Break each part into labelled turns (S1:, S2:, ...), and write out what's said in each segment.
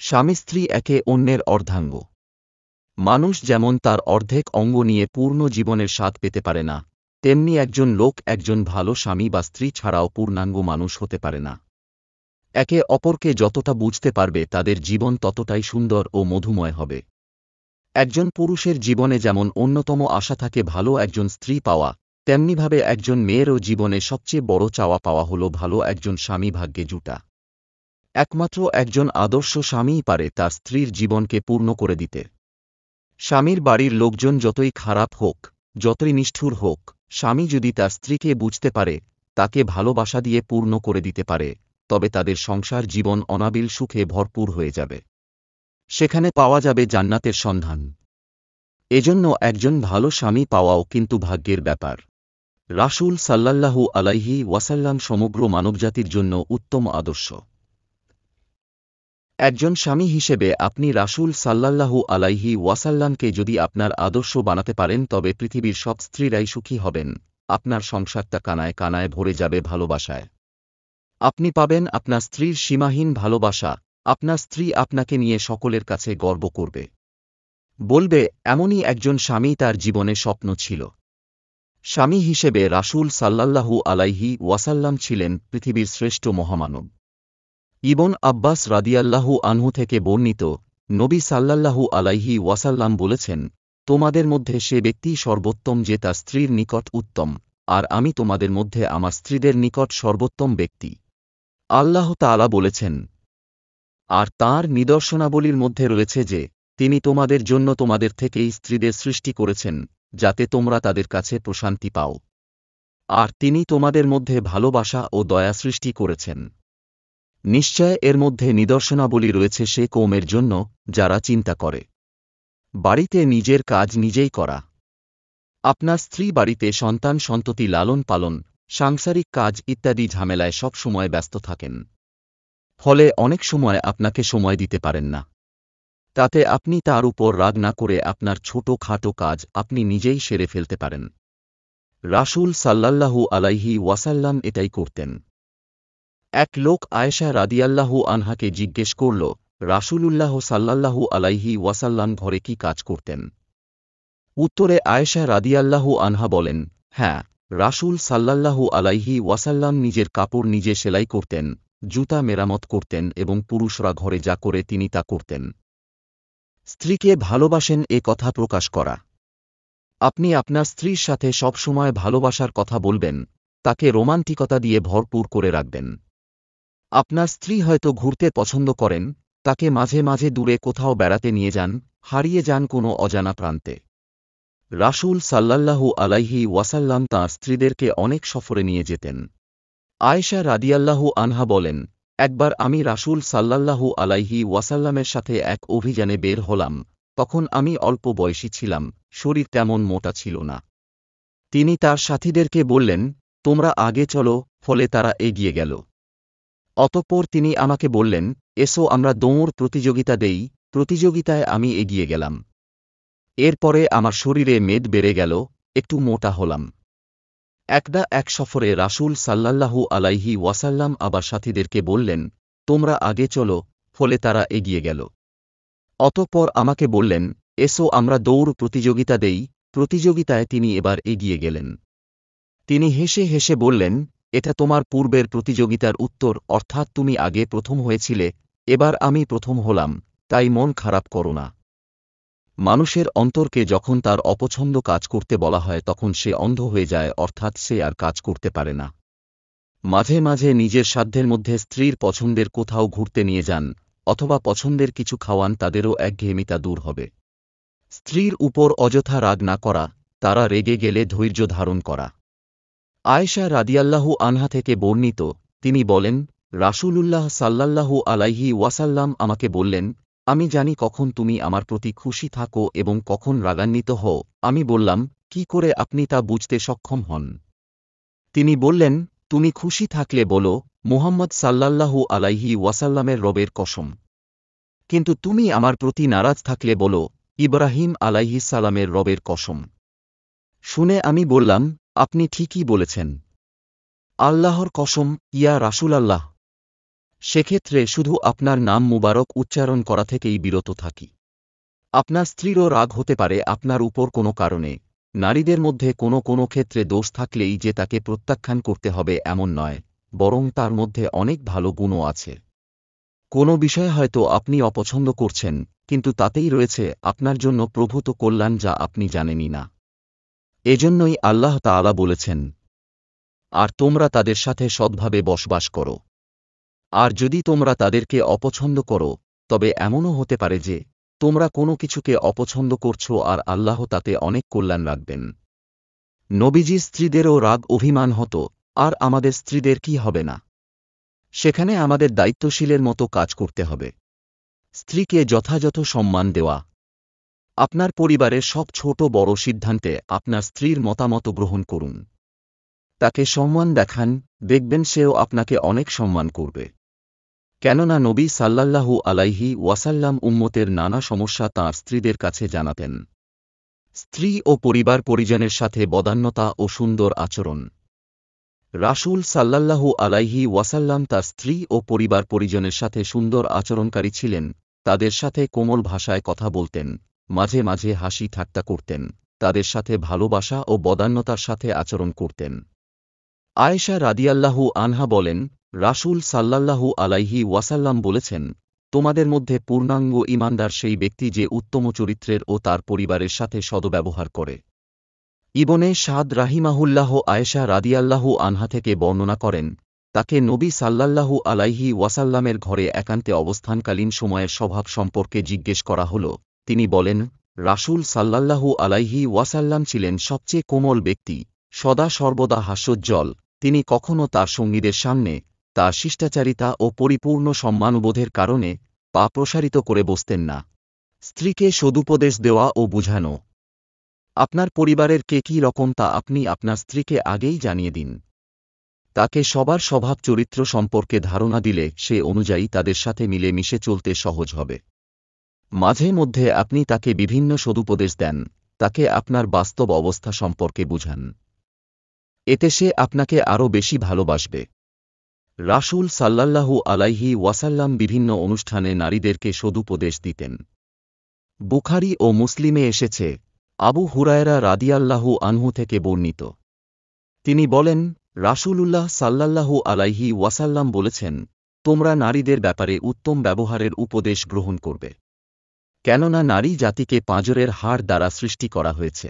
S1: স্বামী স্ত্রী একে অন্যের অর্ধাঙ্গ। মানুষ যেমন তার অর্ধেক অঙ্গ নিয়ে পূর্ণ জীবনের স্বাদ পেতে পারে না, তেমনি একজন লোক একজন ভালো স্বামী বা স্ত্রী ছাড়াও পূর্ণাঙ্গ মানুষ হতে পারে না। একে অপরকে যতটা বুঝতে পারবে তাদের জীবন ততটাই সুন্দর ও মধুময় হবে। একজন পুরুষের জীবনে যেমন অন্যতম আশা থাকে ভালো একজন স্ত্রী পাওয়া, তেমনিভাবে একজন মেয়েরও জীবনে সবচেয়ে বড় চাওয়া পাওয়া হল ভালো একজন স্বামী ভাগ্যে জুটা। একমাত্র একজন আদর্শ স্বামীই পারে তার স্ত্রীর জীবনকে পূর্ণ করে দিতে। স্বামীর বাড়ির লোকজন যতই খারাপ হোক, যতই নিষ্ঠুর হোক, স্বামী যদি তার স্ত্রীকে বুঝতে পারে, তাকে ভালোবাসা দিয়ে পূর্ণ করে দিতে পারে, তবে তাদের সংসার জীবন অনাবিল সুখে ভরপুর হয়ে যাবে। সেখানে পাওয়া যাবে জান্নাতের সন্ধান। এজন্য একজন ভালো স্বামী পাওয়াও কিন্তু ভাগ্যের ব্যাপার। রাসূল সাল্লাল্লাহু আলাইহি ওয়াসাল্লাম সমগ্র মানবজাতির জন্য উত্তম আদর্শ। একজন স্বামী হিসেবে আপনি রাসূল সাল্লাল্লাহু আলাইহি ওয়াসাল্লামকে যদি আপনার আদর্শ বানাতে পারেন তবে পৃথিবীর সব স্ত্রীরাই সুখী হবেন, আপনার সংসারটা কানায় কানায় ভরে যাবে ভালোবাসায়। আপনি পাবেন আপনার স্ত্রীর সীমাহীন ভালোবাসা, আপনার স্ত্রী আপনাকে নিয়ে সকলের কাছে গর্ব করবে। বলবে, এমনই একজন স্বামী তার জীবনে স্বপ্ন ছিল। স্বামী হিসেবে রাসূল সাল্লাল্লাহু আলাইহি ওয়াসাল্লাম ছিলেন পৃথিবীর শ্রেষ্ঠ মহামানব। ইবন আব্বাস রাদিয়াল্লাহু আনহু থেকে বর্ণিত, নবী সাল্লাল্লাহু আলাইহি ওয়াসাল্লাম বলেছেন, তোমাদের মধ্যে সে ব্যক্তি সর্বোত্তম যে তার স্ত্রীর নিকট উত্তম, আর আমি তোমাদের মধ্যে আমার স্ত্রীদের নিকট সর্বোত্তম ব্যক্তি। আল্লাহ তাআলা বলেছেন, আর তাঁর নিদর্শনাবলীর মধ্যে রয়েছে যে, তিনি তোমাদের জন্য তোমাদের থেকেই স্ত্রীদের সৃষ্টি করেছেন, যাতে তোমরা তাদের কাছে প্রশান্তি পাও। আর তিনি তোমাদের মধ্যে ভালোবাসা ও দয়া সৃষ্টি করেছেন। নিশ্চয় এর মধ্যে নিদর্শনাবলী রয়েছে সে কওমের জন্য, যারা চিন্তা করে। বাড়িতে নিজের কাজ নিজেই করা। আপনার স্ত্রী বাড়িতে সন্তান সন্ততি লালন পালন, সাংসারিক কাজ ইত্যাদি ঝামেলায় সব সময় ব্যস্ত থাকেন। ফলে অনেক সময় আপনাকে সময় দিতে পারেন না। তাতে আপনি তার উপর রাগ না করে আপনার ছোট খাটো কাজ আপনি নিজেই সেরে ফেলতে পারেন। রাসূল সাল্লাল্লাহু আলাইহি ওয়াসাল্লাম এটাই করতেন। এক লোক আয়েশা রাদিয়াল্লাহু আনহাকে জিজ্ঞেস করল, রাসূলুল্লাহ সাল্লাল্লাহু আলাইহি ওয়াসাল্লাম ঘরে কি কাজ করতেন? উত্তরে আয়েশা রাদিয়াল্লাহু আনহা বলেন, হ্যাঁ, রাসূল সাল্লাল্লাহু আলাইহি ওয়াসাল্লাম নিজের কাপড় নিজে সেলাই করতেন, জুতা মেরামত করতেন এবং পুরুষরা ঘরে যা করে তিনি তা করতেন। স্ত্রীকে ভালোবাসেন এ কথা প্রকাশ করা। আপনি আপনার স্ত্রীর সাথে সব সময় ভালোবাসার কথা বলবেন, তাকে রোমান্টিকতা দিয়ে ভরপুর করে রাখবেন। আপনার স্ত্রী হয়তো ঘুরতে পছন্দ করেন, তাকে মাঝে মাঝে দূরে কোথাও বেড়াতে নিয়ে যান, হারিয়ে যান কোনো অজানা প্রান্তে। রাসূল সাল্লাল্লাহু আলাইহি ওয়াসাল্লাম তাঁর স্ত্রীদেরকে অনেক সফরে নিয়ে যেতেন। আয়েশা রাদিয়াল্লাহু আনহা বলেন, একবার আমি রাসূল সাল্লাল্লাহু আলাইহি ওয়াসাল্লামের সাথে এক অভিযানে বের হলাম, তখন আমি অল্প বয়সী ছিলাম, শরীর তেমন মোটা ছিল না। তিনি তার সাথীদেরকে বললেন, তোমরা আগে চলো, ফলে তারা এগিয়ে গেল। অতঃপর তিনি আমাকে বললেন, এসো আমরা দৌড় প্রতিযোগিতা দেই, প্রতিযোগিতায় আমি এগিয়ে গেলাম। এরপরে আমার শরীরে মেদ বেড়ে গেল, একটু মোটা হলাম। একদা এক সফরে রাসূল সাল্লাল্লাহু আলাইহি ওয়াসাল্লাম আবার সাথীদেরকে বললেন, তোমরা আগে চলো, ফলে তারা এগিয়ে গেল। অতঃপর আমাকে বললেন, এসো আমরা দৌড় প্রতিযোগিতা দেই, প্রতিযোগিতায় তিনি এবার এগিয়ে গেলেন। তিনি হেসে হেসে বললেন, এটা তোমার পূর্বের প্রতিযোগিতার উত্তর, অর্থাৎ তুমি আগে প্রথম হয়েছিলে, এবার আমি প্রথম হলাম, তাই মন খারাপ করো না। মানুষের অন্তরকে যখন তার অপছন্দ কাজ করতে বলা হয় তখন সে অন্ধ হয়ে যায়, অর্থাৎ সে আর কাজ করতে পারে না। মাঝে মাঝে নিজের সাধ্যের মধ্যে স্ত্রীর পছন্দের কোথাও ঘুরতে নিয়ে যান, অথবা পছন্দের কিছু খাওয়ান, তাদেরও একঘেয়েমিতা দূর হবে। স্ত্রীর উপর অযথা রাগ না করা, তারা রেগে গেলে ধৈর্য ধারণ করা। আয়েশা রাদিয়াল্লাহু আনহা থেকে বর্ণিত, তিনি বলেন, রাসূলুল্লাহ সাল্লাল্লাহু আলাইহি ওয়াসাল্লাম আমাকে বললেন, আমি জানি কখন তুমি আমার প্রতি খুশি থাকো এবং কখন রাগান্বিত হও। আমি বললাম, কি করে আপনি তা বুঝতে সক্ষম হন? তিনি বললেন, তুমি খুশি থাকলে বলো, মুহাম্মদ সাল্লাল্লাহু আলাইহি ওয়াসাল্লামের রবের কসম। কিন্তু তুমি আমার প্রতি নারাজ থাকলে বলো, ইব্রাহিম আলাইহিস সালামের রবের কসম। শুনে আমি বললাম, আপনি ঠিকই বলেছেন। আল্লাহর কসম, ইয়া রাসূলাল্লাহ। সেক্ষেত্রে শুধু আপনার নাম মুবারক উচ্চারণ করা থেকেই বিরত থাকি। আপনার স্ত্রীরও রাগ হতে পারে আপনার উপর কোনো কারণে। নারীদের মধ্যে কোনো ক্ষেত্রে দোষ থাকলেই যে তাকে প্রত্যাখ্যান করতে হবে এমন নয়, বরং তার মধ্যে অনেক ভালো গুণও আছে। কোনো বিষয় হয়তো আপনি অপছন্দ করছেন, কিন্তু তাতেই রয়েছে আপনার জন্য প্রভূত কল্যাণ যা আপনি জানেনই না। এজন্যই আল্লাহ তাআলা বলেছেন, আর তোমরা তাদের সাথে সৎভাবে বসবাস করো। আর যদি তোমরা তাদেরকে অপছন্দ করো, তবে এমনও হতে পারে যে তোমরা কোনো কিছুকে অপছন্দ করছো আর আল্লাহ তাতে অনেক কল্যাণ রাখবেন। নবীজির স্ত্রীদেরও রাগ অভিমান হতো, আর আমাদের স্ত্রীদের কি হবে না? সেখানে আমাদের দায়িত্বশীলের মতো কাজ করতে হবে। স্ত্রীকে যথাযথ সম্মান দেওয়া। আপনার পরিবারের সব ছোট বড় সিদ্ধান্তে আপনার স্ত্রীর মতামত গ্রহণ করুন। তাকে সম্মান দেখান, দেখবেন সেও আপনাকে অনেক সম্মান করবে। কেননা নবী সাল্লাল্লাহু আলাইহি ওয়াসাল্লাম উম্মতের নানা সমস্যা তাঁর স্ত্রীদের কাছে জানাতেন। স্ত্রী ও পরিবার পরিজনের সাথে বদান্যতা ও সুন্দর আচরণ। রাসূল সাল্লাল্লাহু আলাইহি ওয়াসাল্লাম তার স্ত্রী ও পরিবার পরিজনের সাথে সুন্দর আচরণকারী ছিলেন, তাদের সাথে কোমল ভাষায় কথা বলতেন, মাঝে মাঝে হাসি ঠাট্টা করতেন, তাদের সাথে ভালোবাসা ও বদান্যতার সাথে আচরণ করতেন। আয়েশা রাদিয়াল্লাহু আনহা বলেন, রাসূল সাল্লাল্লাহু আলাইহি ওয়াসাল্লাম বলেছেন, তোমাদের মধ্যে পূর্ণাঙ্গ ঈমানদার সেই ব্যক্তি যে উত্তম চরিত্রের ও তার পরিবারের সাথে সদ্ব্যবহার করে। ইবনে সাদ রাহিমাহুল্লাহ আয়েশা রাদিয়াল্লাহু আনহা থেকে বর্ণনা করেন, তাকে নবী সাল্লাল্লাহু আলাইহি ওয়াসাল্লামের ঘরে একান্তে অবস্থানকালীন সময়ের স্বভাব সম্পর্কে জিজ্ঞেস করা হল। তিনি বলেন, রাসূল সাল্লাল্লাহু আলাইহি ওয়াসাল্লাম ছিলেন সবচেয়ে কোমল ব্যক্তি, সদা সর্বদা হাস্যোজ্জ্বল। তিনি কখনও তার সঙ্গীদের সামনে তার শিষ্টাচারিতা ও পরিপূর্ণ সম্মানবোধের কারণে পা প্রসারিত করে বসতেন না। স্ত্রীকে সদুপদেশ দেওয়া ও বুঝানো। আপনার পরিবারের কে কী রকম তা আপনি আপনার স্ত্রীকে আগেই জানিয়ে দিন। তাকে সবার স্বভাব চরিত্র সম্পর্কে ধারণা দিলে সে অনুযায়ী তাদের সাথে মিলে মিশে চলতে সহজ হবে। মাঝে মধ্যে আপনি তাকে বিভিন্ন সদুপদেশ দেন, তাকে আপনার বাস্তব অবস্থা সম্পর্কে বুঝান। এতে সে আপনাকে আরও বেশি ভালোবাসবে। রাসূল সাল্লাল্লাহু আলাইহি ওয়াসাল্লাম বিভিন্ন অনুষ্ঠানে নারীদেরকে সদুপদেশ দিতেন। বুখারী ও মুসলিমে এসেছে, আবু হুরায়রা রাদিয়াল্লাহু আনহু থেকে বর্ণিত। তিনি বলেন, রাসূলুল্লাহ সাল্লাল্লাহু আলাইহি ওয়াসাল্লাম বলেছেন, তোমরা নারীদের ব্যাপারে উত্তম ব্যবহারের উপদেশ গ্রহণ করবে। কেননা নারী জাতিকে পাঁজরের হাড় দ্বারা সৃষ্টি করা হয়েছে।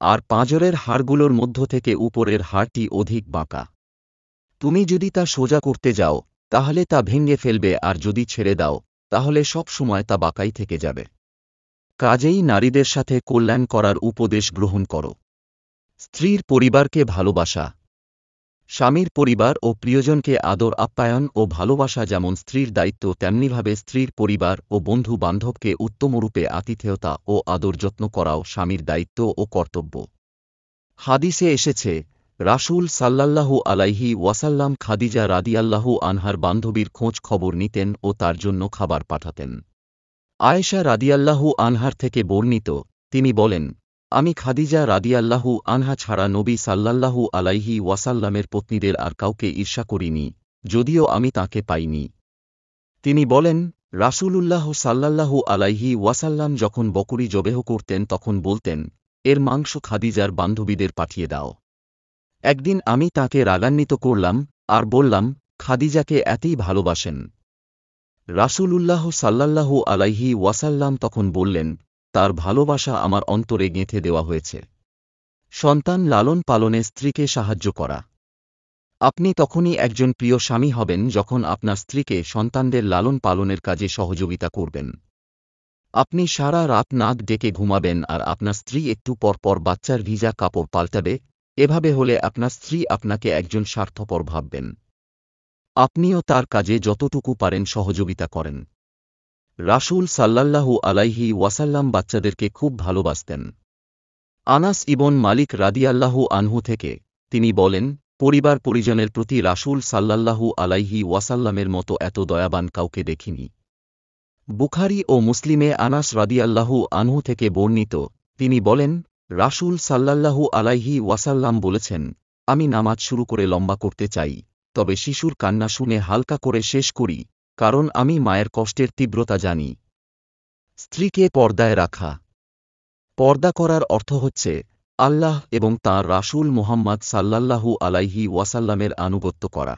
S1: আর পাঁজরের হাড়গুলোর মধ্য থেকে উপরের হাড়টি অধিক বাঁকা। তুমি যদি তা সোজা করতে যাও, তাহলে তা ভেঙে ফেলবে, আর যদি ছেড়ে দাও, তাহলে সব সময় তা বাঁকাই থেকে যাবে। কাজেই নারীদের সাথে কল্যাণ করার উপদেশ গ্রহণ করো। স্ত্রীর পরিবারকে ভালোবাসা। স্বামীর পরিবার ও প্রিয়জনকে আদর আপ্যায়ন ও ভালোবাসা যেমন স্ত্রীর দায়িত্ব, তেমনিভাবে স্ত্রীর পরিবার ও বন্ধু বান্ধবকে উত্তমরূপে আতিথেয়তা ও আদর যত্ন করাও স্বামীর দায়িত্ব ও কর্তব্য। হাদিসে এসেছে, রাসূল সাল্লাল্লাহু আলাইহি ওয়াসাল্লাম খাদিজা রাদিয়াল্লাহু আনহার বান্ধবীর খোঁজ খবর নিতেন ও তার জন্য খাবার পাঠাতেন। আয়েশা রাদিয়াল্লাহু আনহার থেকে বর্ণিত, তিনি বলেন, আমি খাদিজা রাদিয়াল্লাহু আনহা ছাড়া নবী সাল্লাল্লাহু আলাইহি ওয়াসাল্লামের পত্নীদের আর কাউকে ঈর্ষা করিনি, যদিও আমি তাকে পাইনি। তিনি বলেন, রাসূলুল্লাহ সাল্লাল্লাহু আলাইহি ওয়াসাল্লাম যখন বকরী জবেহ করতেন তখন বলতেন, এর মাংস খাদিজার বান্ধবীদের পাঠিয়ে দাও। একদিন আমি তাকে রাগান্বিত করলাম আর বললাম, খাদিজাকে এতই ভালোবাসেন? রাসূলুল্লাহ সাল্লাল্লাহু আলাইহি ওয়াসাল্লাম তখন বললেন, তার ভালোবাসা আমার অন্তরে গেঁথে দেওয়া হয়েছে। সন্তান লালন পালনে স্ত্রীকে সাহায্য করা। আপনি তখনই একজন প্রিয় স্বামী হবেন যখন আপনার স্ত্রীকে সন্তানদের লালন পালনের কাজে সহযোগিতা করবেন। আপনি সারা রাত নাক ডেকে ঘুমাবেন আর আপনার স্ত্রী একটু পরপর বাচ্চার ভিজা কাপড় পাল্টাবে। এভাবে হলে আপনার স্ত্রী আপনাকে একজন স্বার্থপর ভাববেন। আপনিও তার কাজে যতটুকু পারেন সহযোগিতা করেন। রাসূল সাল্লাল্লাহু আলাইহি ওয়াসাল্লাম বাচ্চাদেরকে খুব ভালোবাসতেন। আনাস ইবন মালিক রাদিয়াল্লাহু আনহু থেকে, তিনি বলেন, পরিবার পরিজনের প্রতি রাসূল সাল্লাল্লাহু আলাইহি ওয়াসাল্লামের মতো এত দয়াবান কাউকে দেখিনি। বুখারী ও মুসলিমে আনাস রাদিয়াল্লাহু আনহু থেকে বর্ণিত, তিনি বলেন, রাসূল সাল্লাল্লাহু আলাইহি ওয়াসাল্লাম বলেছেন, আমি নামাজ শুরু করে লম্বা করতে চাই, তবে শিশুর কান্না শুনে হালকা করে শেষ করি, কারণ আমি মায়ের কষ্টের তীব্রতা জানি। স্ত্রীকে পর্দায় রাখা। পর্দা করার অর্থ হচ্ছে আল্লাহ এবং তাঁর রাসূল মুহাম্মদ সাল্লাল্লাহু আলাইহি ওয়াসাল্লামের আনুগত্য করা।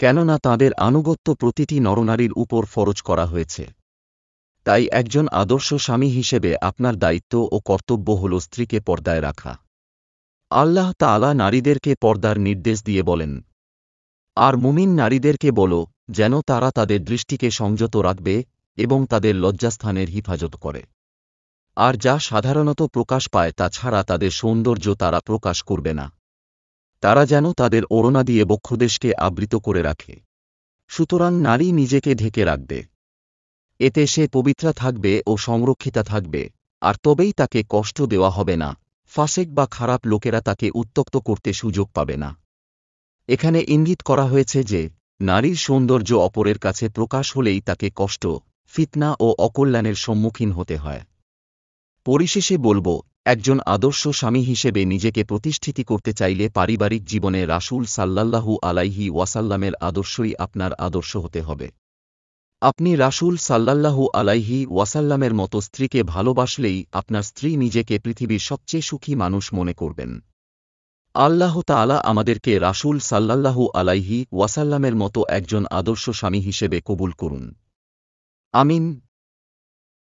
S1: কেননা তাঁদের আনুগত্য প্রতিটি নরনারীর উপর ফরজ করা হয়েছে। তাই একজন আদর্শ স্বামী হিসেবে আপনার দায়িত্ব ও কর্তব্য হল স্ত্রীকে পর্দায় রাখা। আল্লাহ তাআলা নারীদেরকে পর্দার নির্দেশ দিয়ে বলেন, আর মুমিন নারীদেরকে বলো যেন তারা তাদের দৃষ্টিকে সংযত রাখবে এবং তাদের লজ্জাস্থানের হিফাজত করে। আর যা সাধারণত প্রকাশ পায় তা ছাড়া তাদের সৌন্দর্য তারা প্রকাশ করবে না। তারা যেন তাদের ওড়না দিয়ে বক্ষদেশকে আবৃত করে রাখে। সুতরাং নারী নিজেকে ঢেকে রাখবে। এতে সে পবিত্রা থাকবে ও সংরক্ষিতা থাকবে, আর তবেই তাকে কষ্ট দেওয়া হবে না, ফাসেক বা খারাপ লোকেরা তাকে উত্ত্যক্ত করতে সুযোগ পাবে না। এখানে ইঙ্গিত করা হয়েছে যে নারীর সৌন্দর্য অপরের কাছে প্রকাশ হলেই তাকে কষ্ট, ফিতনা ও অকল্যাণের সম্মুখীন হতে হয়। পরিশেষে বলব, একজন আদর্শ স্বামী হিসেবে নিজেকে প্রতিষ্ঠিত করতে চাইলে পারিবারিক জীবনে রাসূল সাল্লাল্লাহু আলাইহি ওয়াসাল্লামের আদর্শই আপনার আদর্শ হতে হবে। আপনি রাসূল সাল্লাল্লাহু আলাইহি ওয়াসাল্লামের মতো স্ত্রীকে ভালোবাসলেই আপনার স্ত্রী নিজেকে পৃথিবীর সবচেয়ে সুখী মানুষ মনে করবেন। আল্লাহ তাআলা আমাদেরকে রাসূল সাল্লাল্লাহু আলাইহি ওয়াসাল্লামের মতো একজন আদর্শ স্বামী হিসেবে কবুল করুন। আমিন।